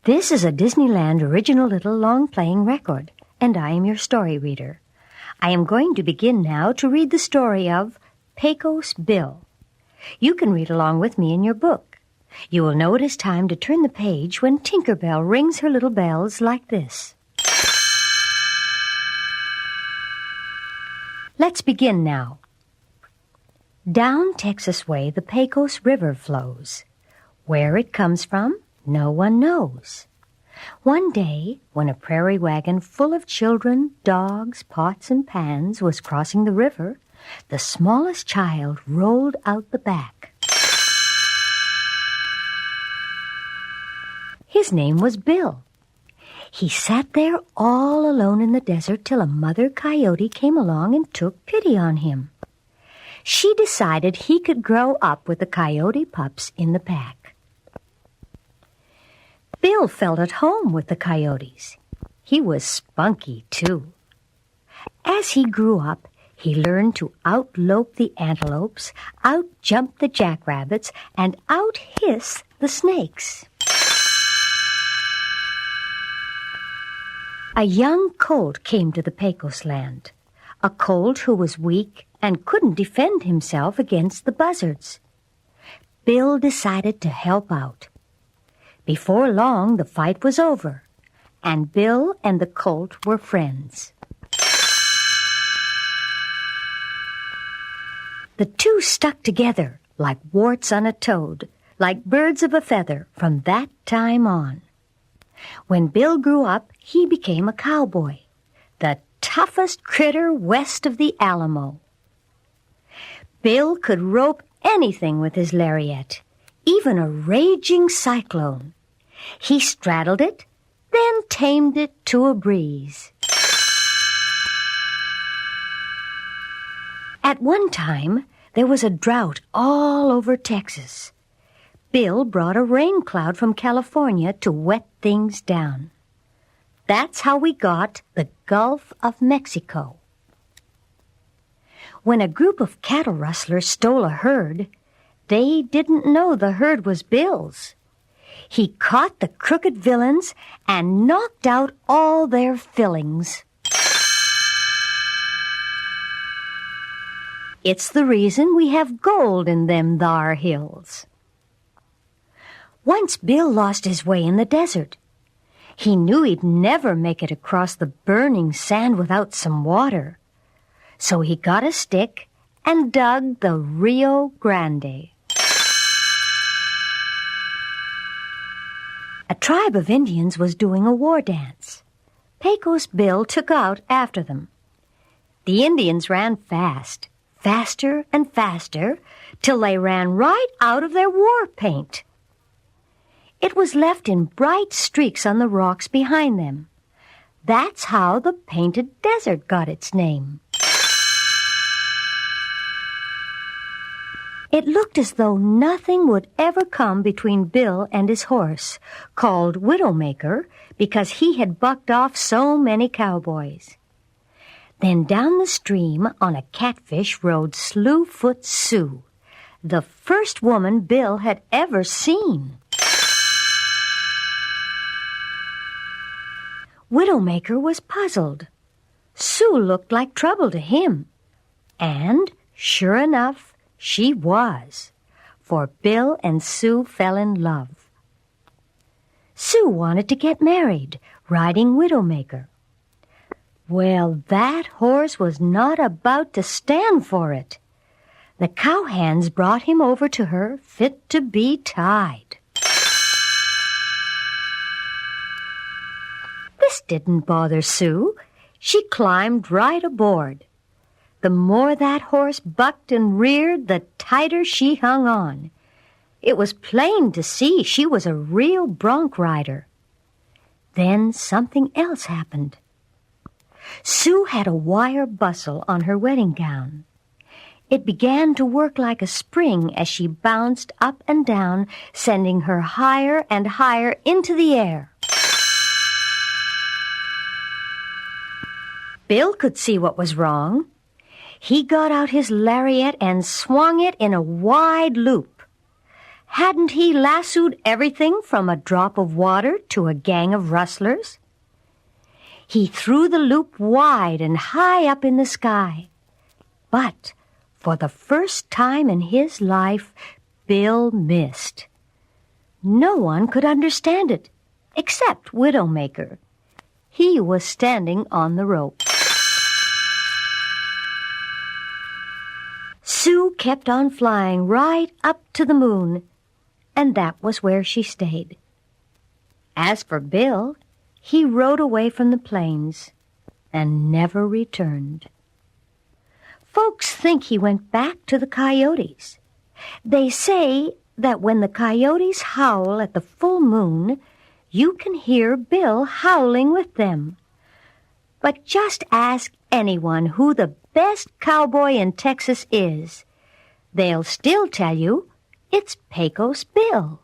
This is a Disneyland original little long-playing record, and I am your story reader. I am going to begin now to read the story of Pecos Bill. You can read along with me in your book. You will know it is time to turn the page when Tinker Bell rings her little bells like this. Let's begin now. Down Texas way the Pecos River flows. Where it comes from, no one knows. One day, when a prairie wagon full of children, dogs, pots, and pans was crossing the river, the smallest child rolled out the back. His name was Bill. He sat there all alone in the desert till a mother coyote came along and took pity on him. She decided he could grow up with the coyote pups in the pack. Bill felt at home with the coyotes. He was spunky, too. As he grew up, he learned to outlope the antelopes, outjump the jackrabbits, and outhiss the snakes. A young colt came to the Pecos land, a colt who was weak and couldn't defend himself against the buzzards. Bill decided to help out. Before long, the fight was over, and Bill and the colt were friends. The two stuck together like warts on a toad, like birds of a feather from that time on. When Bill grew up, he became a cowboy, the toughest critter west of the Alamo. Bill could rope anything with his lariat, even a raging cyclone. He straddled it, then tamed it to a breeze. At one time, there was a drought all over Texas. Bill brought a rain cloud from California to wet things down. That's how we got the Gulf of Mexico. When a group of cattle rustlers stole a herd, they didn't know the herd was Bill's. He caught the crooked villains and knocked out all their fillings. It's the reason we have gold in them thar hills. Once Bill lost his way in the desert. He knew he'd never make it across the burning sand without some water. So he got a stick and dug the Rio Grande. A tribe of Indians was doing a war dance. Pecos Bill took out after them. The Indians ran fast, faster and faster, till they ran right out of their war paint. It was left in bright streaks on the rocks behind them. That's how the Painted Desert got its name. It looked as though nothing would ever come between Bill and his horse, called Widowmaker because he had bucked off so many cowboys. Then down the stream on a catfish rode Slewfoot Sue, the first woman Bill had ever seen. Widowmaker was puzzled. Sue looked like trouble to him. And, sure enough, she was, for Bill and Sue fell in love. Sue wanted to get married, riding Widowmaker. Well, that horse was not about to stand for it. The cowhands brought him over to her, fit to be tied. This didn't bother Sue. She climbed right aboard. The more that horse bucked and reared, the tighter she hung on. It was plain to see she was a real bronc rider. Then something else happened. Sue had a wire bustle on her wedding gown. It began to work like a spring as she bounced up and down, sending her higher and higher into the air. Bill could see what was wrong. He got out his lariat and swung it in a wide loop. Hadn't he lassoed everything from a drop of water to a gang of rustlers? He threw the loop wide and high up in the sky. But for the first time in his life, Bill missed. No one could understand it, except Widowmaker. He was standing on the rope. Sue kept on flying right up to the moon, and that was where she stayed. As for Bill, he rode away from the plains and never returned. Folks think he went back to the coyotes. They say that when the coyotes howl at the full moon, you can hear Bill howling with them. But just ask anyone who the best cowboy in Texas is. They'll still tell you it's Pecos Bill.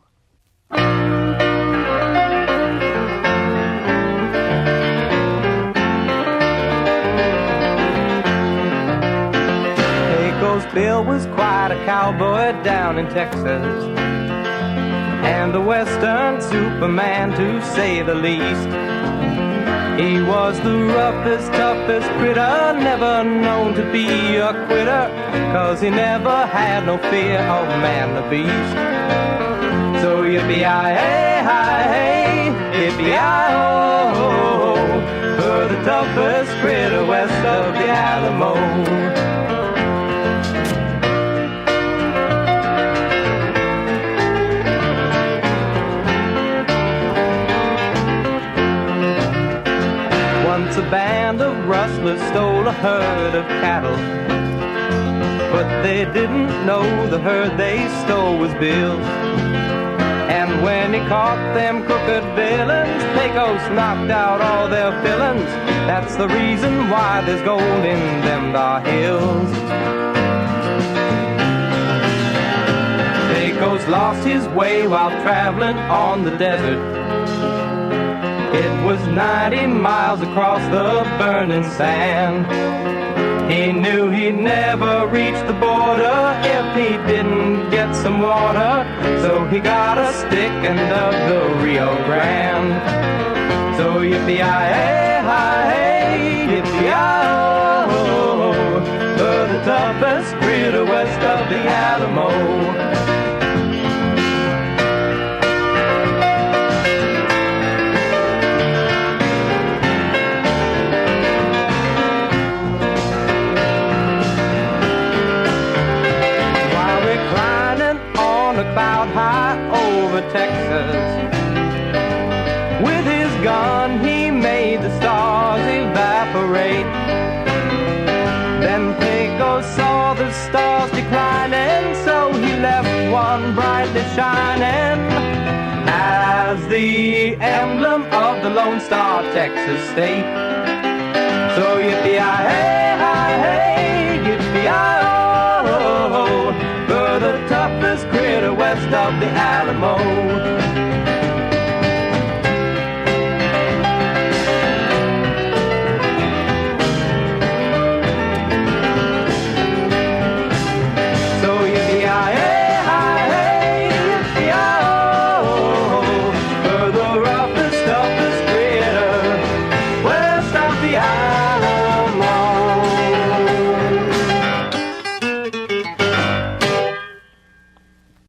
Pecos Bill was quite a cowboy down in Texas, and a western superman to say the least. He was the roughest, toughest critter, never known to be a quitter, 'cause he never had no fear of man the beast. So yippee-yi-hey, yippee-yi-oh, for the toughest critter west of the Alamo. Once a band of rustlers stole a herd of cattle, but they didn't know the herd they stole was Bill's. And when he caught them crooked villains, Pecos knocked out all their villains. That's the reason why there's gold in them thar hills. Pecos lost his way while traveling on the desert. It was 90 miles across the burning sand. He knew he'd never reach the border if he didn't get some water, so he got a stick and dug the Rio Grande. So yippee-yi-hey, yippee-yi-oh, for the toughest critter west of the Alamo. Cloud high over Texas, with his gun he made the stars evaporate. Then Pecos saw the stars declining, so he left one brightly shining as the emblem of the Lone Star Texas State. So yippee-yi-hey, yippee-yi-oh, for the toughest critter west of the Alamo.